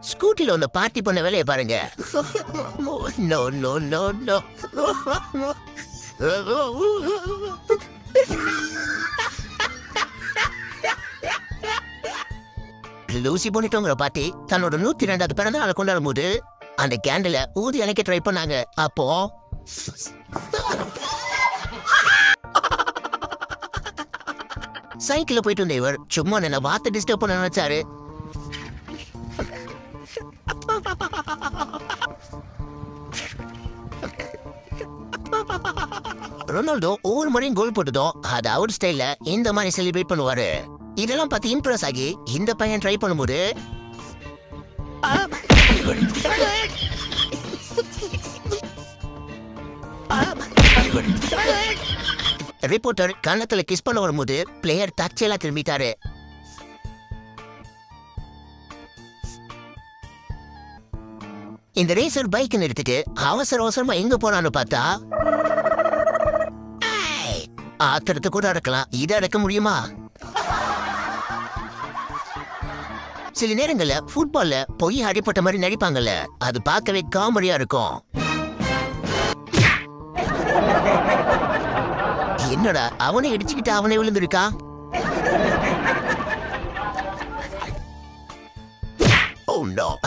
ஸ்கூட்டில ஒன்னு பார்ட்டி பண்ண வேலையை பாருங்க. No no no no. Lucy போனிட்டோங்கிற பாட்டி தன்னோட 102வது பிறந்த நாளை கொண்டாடும் போது அந்த கேண்டில ஊதி அணைக்க ட்ரை பண்ணாங்க. அப்போ சைக்கிள்ல போயிட்டு இருந்த இவர் சும்மா என்ன வார்த்தை டிஸ்டர்ப் பண்ண நினைச்சாரு. ரொனால்டோ ஒவ்வொரு முறையும் கோல் போட்டதும் அது அவுட் ஸ்டைல்ல இந்த மாதிரி செலிப்ரேட் பண்ணுவாரு. இதெல்லாம் பார்த்து இம்ப்ரெஸ் ஆகி இந்த பையன் ட்ரை பண்ணும்போது ரிப்போர்ட்டர் கன்னத்துல கிஸ் பண்ண வரும்போது பிளேயர் தற்செயலா திரும்பிட்டாரு. இந்த ரேசர் பைக் நிறுத்திட்டு அவசர அவசரமா எங்க போனான்னு பார்த்தா ஆத்திரத்தை கூட அடக்கலாம், இதை அடக்க முடியுமா? சில நேரங்கள்ல ஃபுட்பால்ல பொய் அடிப்பட்ட மாதிரி நடிப்பாங்கல்ல, அது பார்க்கவே காமெடியா இருக்கும். என்னடா அவனை இடிச்சுக்கிட்டு அவனை விழுந்திருக்கா?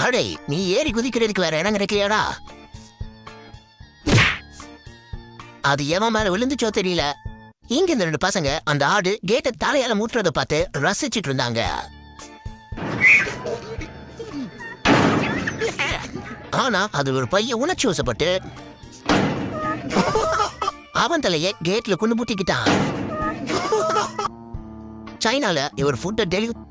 அடே, நீ ஏறி குதிக்கிறதுக்கு வேற இடம் கிடைக்கலையாடா? அது எவன் மேல விழுந்துச்சோ தெரியல. இங்க இந்த 2 பசங்க அந்த ஆடு கேட்ட தலையால மூட்டுறத பார்த்து ரசிச்சிட்டு இருந்தாங்க. ஆனா அது ஒரு பையன் உணர்ச்சி வசப்பட்டு அவன் தலைய கேட்ல கொண்டு முட்டிக்கிட்டான். சைனால இவர் ஃபுட்டை டெலிவரி